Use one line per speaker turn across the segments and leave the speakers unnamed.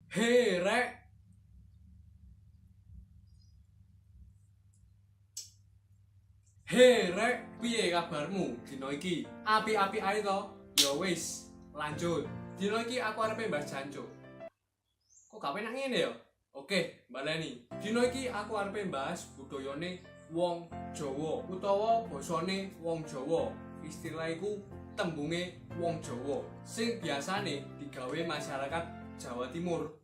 Hei rek, piye kabarmu dina iki? Apik-apik ae to? Ya wis, lanjut. Dina iki aku arepe mbahas jancuk. Kok gak penak ngene ya? Oke, baleni. Dina iki aku arepe mbahas budayane wong Jawa utawa basane wong Jawa. Istilah iku tembunge wong Jawa sing biasane digawe masyarakat Jawa Timur.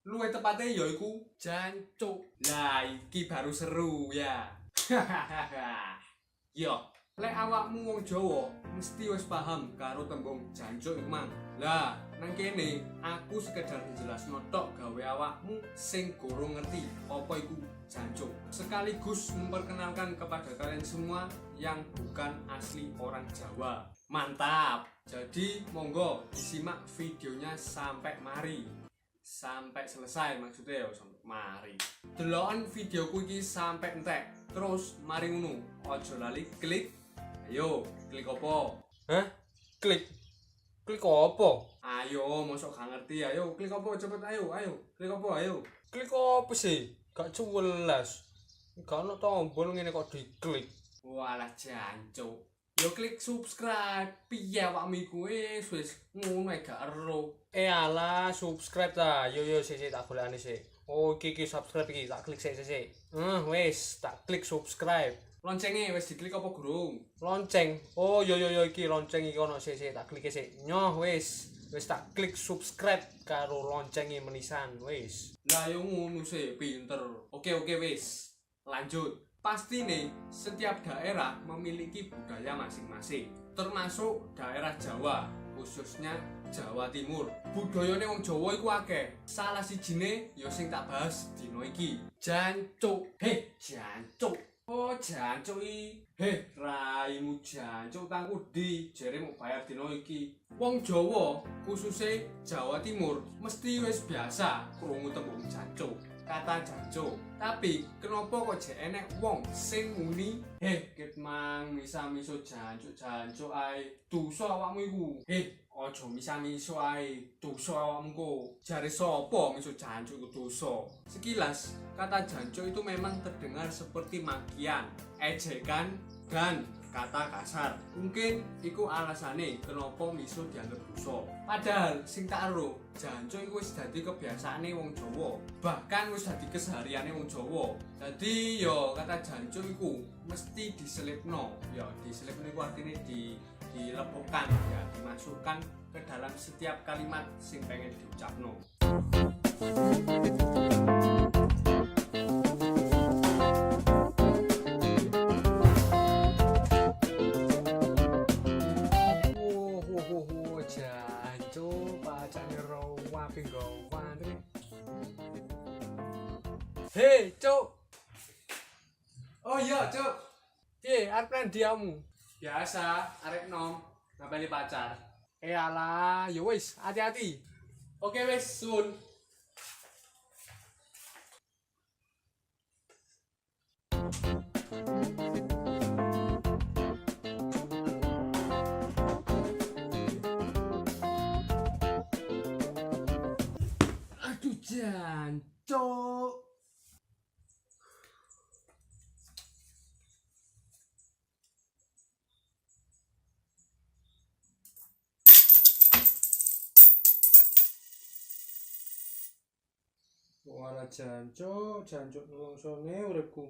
Luwih tepatnya yaiku jancuk. Lah iki baru seru ya. Yo, lek awakmu wong Jawa mesti wis paham karo tembung jancuk iku mang. Lah, nang kene aku sekedar njelasno tok gawe awakmu sing gorong ngerti apa iku jancuk. Sekaligus memperkenalkan kepada kalian semua yang bukan asli orang Jawa. Mantap. Jadi monggo disimak videonya sampai mari. Sampai selesai maksudnya ya sampai mari. Deloken videoku iki sampai entek. Terus mari ngono. Aja lali klik. Ayo, klik apa?
Hah? Klik? Klik apa?
Ayo, mosok gak ngerti. Ayo, klik apa cepet ayo, ayo. Klik apa ayo.
Klik apa sih? Gak jelas. Gak ono tombol ngene kok diklik.
Walah jancuk. Yo klik subscribe. Piye awakmu iku wis ngono ae gak ero.
Alah, subscribe ta. Yo sik tak golekane sik. Oh, iki subscribe iki tak klik sik. Wis tak klik subscribe.
Loncenge wis diklik apa gurung?
Lonceng. Oh, yo iki lonceng iki ono sik tak klik sik. Nyoh wis tak klik subscribe karo loncenge menisan wis.
Lah yo ngono sih, pinter. Oke wis. Lanjut. Pasti nih, setiap daerah memiliki budaya masing-masing, termasuk daerah Jawa, khususnya Jawa Timur. Budayane wong Jawa iku akeh. Salah sijine ya sing tak bahas dina iki. Jancuk. Jancuk. Oh, jancuk iki. Raimu jancuk tangku di jere mau bayar dina iki. Wong Jawa, khususnya Jawa Timur, mesti wis biasa krungu tembung jancuk. Kata jancuk. Tapi kenapa kok jek enek wong sing muni ket mang misa-miso jancuk ae. Dosa awakmu iku. Aja misa-miso ae. Dosa awakmu kok. Jare sapa miso jancuk iku dosa? Sekilas, kata jancuk itu memang terdengar seperti makian, ejekan, dan kata kasar. Mungkin iku alasane kenapa miso dianggap dosa. Padahal sing tak ero, jancuk iku wis dadi kebiasaane wong Jawa. Bahkan wis dadi kesehariane wong Jawa. Dadi yo kata jancuk iku mesti diselipno. Ya diselipno iku artine dilebokkan ya, dimasukkan ke dalam setiap kalimat sing pengen diucapno.
Hei, Cuk.
Oh iya, Cuk.
Arep nang diamu?
Biasa, arek nom, ngabali pacar.
Alah, yo wis, hati-hati.
Oke wis, sun.
Aduh, jancuk. Ora jancuk nungsone uripku.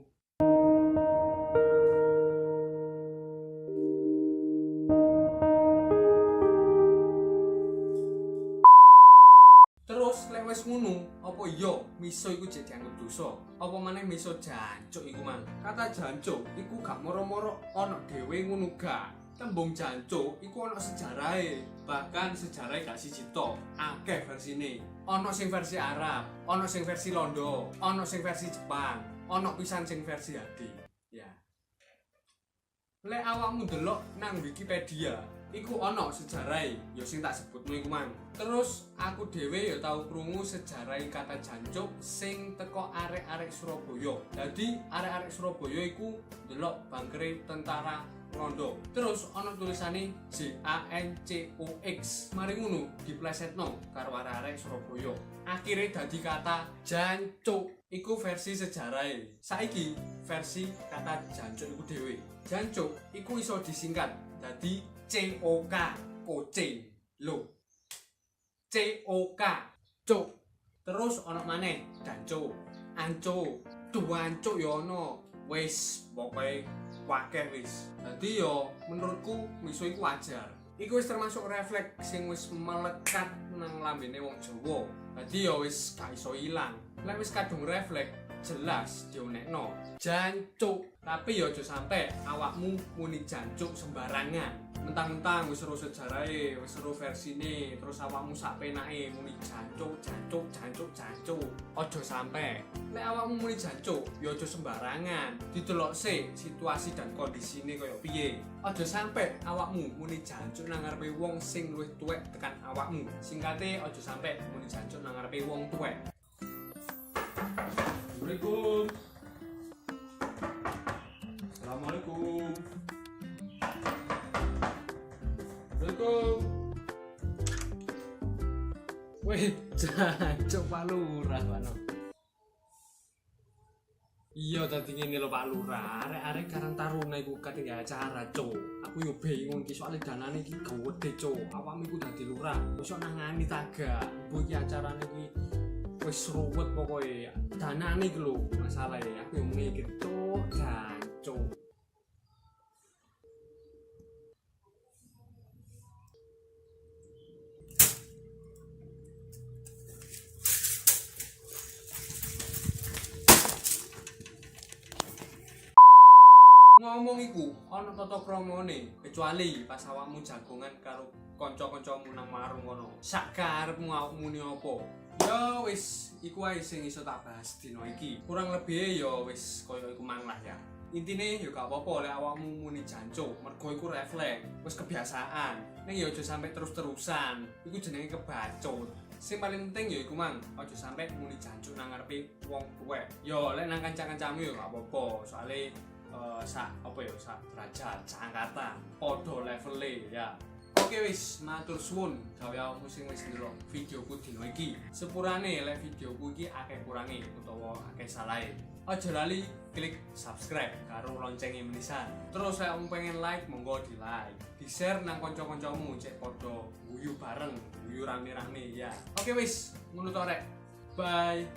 Terus lek wis ngono, apa iya miso iku jek dianggep dosa? Apa maneh miso jancuk iku mang? Kata jancuk iku gak moro-moro ana dhewe ngono gak. Tembung jancuk iku ana sejarahe. Bahkan sejarahe gak siji tok, akeh versine. Ana sing versi Arab, ana sing versi Londo, ana sing versi Jepang, ana pisan sing versi HD. Ya. Lek awakmu delok nang Wikipedia, iku ana sejarahe ya sing tak sebutno iku mang. Terus aku dhewe ya tau krungu sejarahe kata jancuk sing teko arek-arek Surabaya. Dadi arek-arek Surabaya iku delok bangkere tentara Londo. Terus ana tulisane JANCOX. Mari ngono diplesetno karo arek-arek Surabaya. Akhire dadi kata jancuk. Iku versi sejarahe. Saiki versi kata jancuk iku dhewe. Jancuk iku iso disingkat dadi COK, kucing. Lho. COK, cuk. Terus ana maneh danco, anco, duanco ya ana. Wis pokoke wakeh wis. Dadi yo menurutku miso iku wajar. Iku wis termasuk refleks sing wis melekat nang lambene wong Jawa. Dadi yo wis gak iso ilang. Lek wis kadung refleks jelas dionekno jancuk. Tapi yo aja sampe awakmu muni jancuk sembarangan. Mentang-mentang wis seru sejarahe, wis seru versine, terus awakmu sak penake muni jancuk. Aja sampe. Lek awakmu muni jancuk, ya aja sembarangan. Didelok sik situasi dan kondisine kaya piye. Aja sampe awakmu muni jancuk nang ngarepe wong sing luwih tuwek tekan awakmu. Singkate aja sampe muni jancuk nang ngarepe wong tuwek. Assalamualaikum. Assalamualaikum. Assalamualaikum.
Weh, jancuk Pak Lurah, Pak.
Iya tadi ngene lho Pak Lurah, arek-arek Karang Taruna iku ketinggalan acara, Cuk. Aku yo bingung iki soalé danane iki gede, Cuk. Awakmu iku dadi lurah, iso nangani tagak. Mbok iki acarane iki wis ruwet pokoke. Danane iki lho masalahe. Aku yo mikir, Cuk, Cuk. Ngomong iku ana tata kramane kecuali pas awakmu jagongan karo kanca-kancamu nang warung kono. Sak karepmu awakmu muni apa? Ya wis iku ae sing iso tak bahas dina iki. Kurang lebih ya wis kaya iku mang lah ya. Intine ya gak apa-apa lek awakmu muni jancuk, mergo iku refleks, wis kebiasaan. Ning ya aja sampe terus-terusan. Iku jenenge kebacut. Sing paling penting ya iku mang, aja sampe muni jancuk nang ngarepe wong tuwek. Ya lek nang kanca-kancamu ya gak apa-apa, soalé sak derajat, sak angkatan, podo levele ya. Oke wis, matur suwun gawe awakmu sing wis ndelok videoku dina iki. Sepurane lek videoku iki akeh kurange utawa akeh salahe. Aja lali klik subscribe karo loncenge menisan. Terus lek kamu pengen like monggo di like, di share nang kanca-kancamu cek podo guyu bareng, guyu rame-rame ya. Oke wis, ngono to rek. Bye.